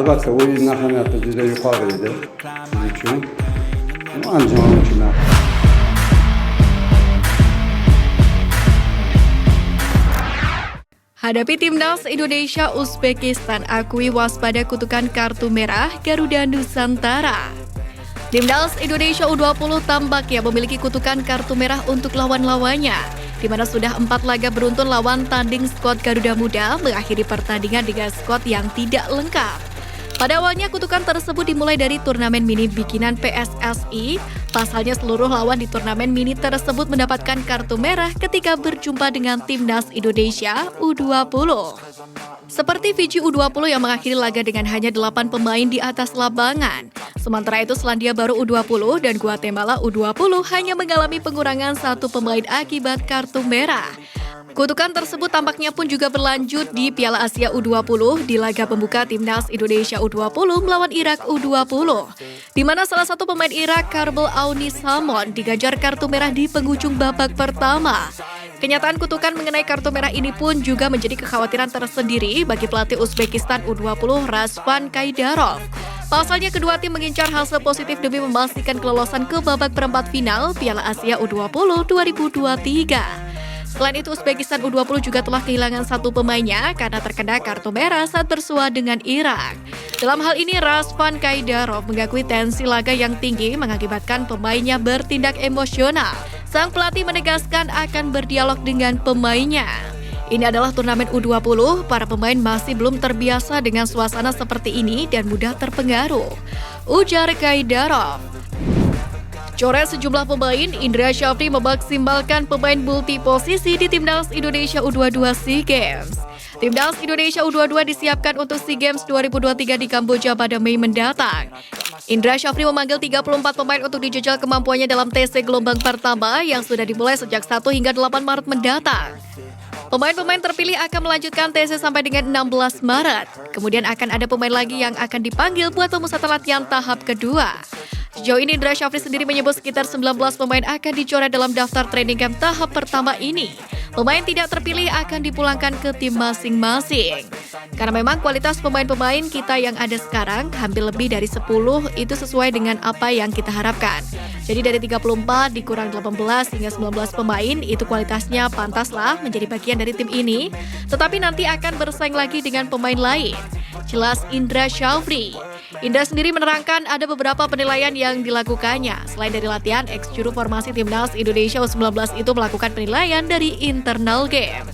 Elbette oyun ahamiyeti bizde yukarıdaydı bizim için. Ancak onun için. Hadapi Timnas Indonesia Uzbekistan, akui waspada kutukan kartu merah Garuda Nusantara. Timnas Indonesia U20 tampaknya memiliki kutukan kartu merah untuk lawan-lawannya, di mana sudah 4 laga beruntun lawan tanding skuad Garuda Muda mengakhiri pertandingan dengan skuad yang tidak lengkap. Pada awalnya kutukan tersebut dimulai dari turnamen mini bikinan PSSI. Pasalnya seluruh lawan di turnamen mini tersebut mendapatkan kartu merah ketika berjumpa dengan Timnas Indonesia U20. Seperti Fiji U20 yang mengakhiri laga dengan hanya 8 pemain di atas lapangan. Sementara itu Selandia Baru U20 dan Guatemala U20 hanya mengalami pengurangan 1 pemain akibat kartu merah. Kutukan tersebut tampaknya pun juga berlanjut di Piala Asia U20 di laga pembuka Timnas Indonesia U20 melawan Irak U20, di mana salah satu pemain Irak, Karbel Auni Samon, digajar kartu merah di penghujung babak pertama. Kenyataan kutukan mengenai kartu merah ini pun juga menjadi kekhawatiran tersendiri bagi pelatih Uzbekistan U20 Razvan Kaidarov. Pasalnya kedua tim mengincar hasil positif demi memastikan kelolosan ke babak perempat final Piala Asia U20 2023. Selain itu, Uzbekistan U20 juga telah kehilangan 1 pemainnya karena terkena kartu merah saat bersua dengan Irak. Dalam hal ini, Razvan Kaidarov mengakui tensi laga yang tinggi mengakibatkan pemainnya bertindak emosional. Sang pelatih menegaskan akan berdialog dengan pemainnya. Ini adalah turnamen U20, para pemain masih belum terbiasa dengan suasana seperti ini dan mudah terpengaruh, ujar Kaidarov. Coret sejumlah pemain, Indra Syafri memaksimalkan pemain multiposisi di Timnas Indonesia U22 SEA Games. Timnas Indonesia U22 disiapkan untuk SEA Games 2023 di Kamboja pada Mei mendatang. Indra Syafri memanggil 34 pemain untuk dijajal kemampuannya dalam TC gelombang pertama yang sudah dimulai sejak 1 hingga 8 Maret mendatang. Pemain-pemain terpilih akan melanjutkan TC sampai dengan 16 Maret. Kemudian akan ada pemain lagi yang akan dipanggil buat pemusatan latihan tahap kedua. Sejauh ini Indra Syafri sendiri menyebut sekitar 19 pemain akan dicoret dalam daftar training camp tahap pertama ini. Pemain tidak terpilih akan dipulangkan ke tim masing-masing. Karena memang kualitas pemain-pemain kita yang ada sekarang hampir lebih dari 10 itu sesuai dengan apa yang kita harapkan. Jadi dari 34 dikurang 18 hingga 19 pemain itu kualitasnya pantaslah menjadi bagian dari tim ini. Tetapi nanti akan bersaing lagi dengan pemain lain. Jelas Indra Syafri. Indra sendiri menerangkan ada beberapa penilaian yang dilakukannya. Selain dari latihan, ex-juru formasi Timnas Indonesia U19 itu melakukan penilaian dari internal game.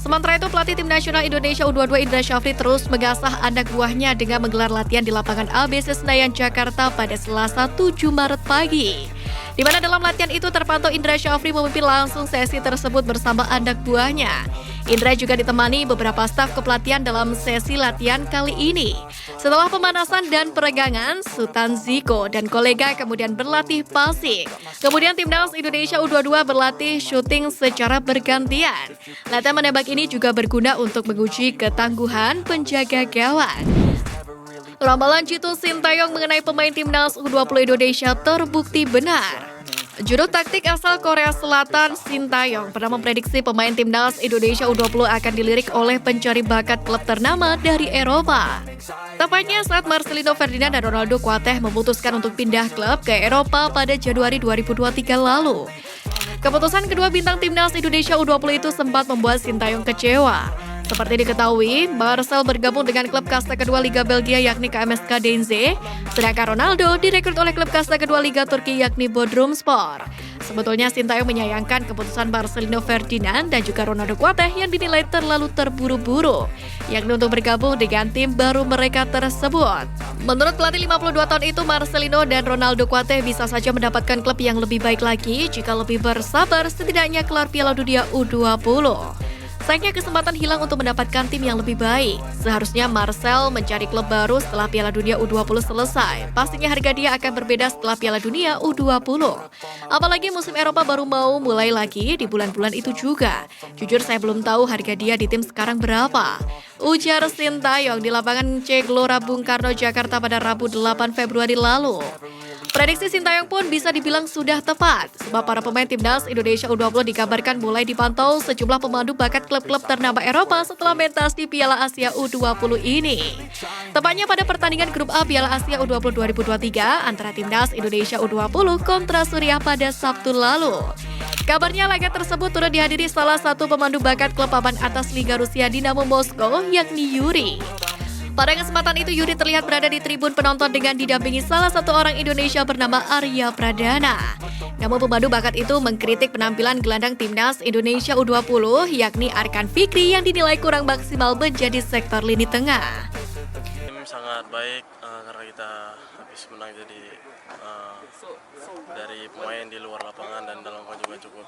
Sementara itu, pelatih Tim Nasional Indonesia U22 Indra Syafri terus mengasah anak buahnya dengan menggelar latihan di lapangan ABC Senayan, Jakarta pada Selasa 7 Maret pagi. Di mana dalam latihan itu terpantau Indra Syafri memimpin langsung sesi tersebut bersama anak buahnya. Indra juga ditemani beberapa staf kepelatihan dalam sesi latihan kali ini. Setelah pemanasan dan peregangan, Sultan Ziko dan kolega kemudian berlatih passing. Kemudian Timnas Indonesia U22 berlatih syuting secara bergantian. Latihan menembak ini juga berguna untuk menguji ketangguhan penjaga gawang. Ramalan Jitu Sintayong mengenai pemain Timnas U20 Indonesia terbukti benar. Juru taktik asal Korea Selatan, Sintayong, pernah memprediksi pemain Timnas Indonesia U20 akan dilirik oleh pencari bakat klub ternama dari Eropa. Tepatnya saat Marcelino Ferdinand dan Ronaldo Kuateh memutuskan untuk pindah klub ke Eropa pada Januari 2023 lalu. Keputusan kedua bintang Timnas Indonesia U20 itu sempat membuat Sintayong kecewa. Seperti diketahui, Marcel bergabung dengan klub kasta kedua Liga Belgia yakni KMSK Denze, sedangkan Ronaldo direkrut oleh klub kasta kedua Liga Turki yakni Bodrumspor. Sebetulnya Sintayong menyayangkan keputusan Marcelino Ferdinand dan juga Ronaldo Kuateh yang dinilai terlalu terburu-buru, yakni untuk bergabung dengan tim baru mereka tersebut. Menurut pelatih 52 tahun itu, Marcelino dan Ronaldo Kuateh bisa saja mendapatkan klub yang lebih baik lagi jika lebih bersabar setidaknya kelar Piala Dunia U20. Sayangnya kesempatan hilang untuk mendapatkan tim yang lebih baik. Seharusnya Marcel mencari klub baru setelah Piala Dunia U20 selesai. Pastinya harga dia akan berbeda setelah Piala Dunia U20. Apalagi musim Eropa baru mau mulai lagi di bulan-bulan itu juga. Jujur saya belum tahu harga dia di tim sekarang berapa, ujar Sintayong di lapangan C Gelora Bung Karno, Jakarta pada Rabu 8 Februari lalu. Prediksi Sintayong pun bisa dibilang sudah tepat, sebab para pemain timnas Indonesia U20 dikabarkan mulai dipantau sejumlah pemandu bakat klub-klub ternama Eropa setelah mentas di Piala Asia U20 ini. Tepatnya pada pertandingan Grup A Piala Asia U20 2023 antara timnas Indonesia U20 kontra Suriah pada Sabtu lalu. Kabarnya laga tersebut turut dihadiri salah satu pemandu bakat klub papan atas Liga Rusia Dinamo Moskow, yakni Yuri. Pada kesempatan itu Yuri terlihat berada di tribun penonton dengan didampingi salah satu orang Indonesia bernama Arya Pradana. Namun pemandu bakat itu mengkritik penampilan gelandang timnas Indonesia U20 yakni Arkan Fikri yang dinilai kurang maksimal menjadi sektor lini tengah. Tim sangat baik karena kita habis menang, jadi dari pemain di luar lapangan dan dalam lapangan juga cukup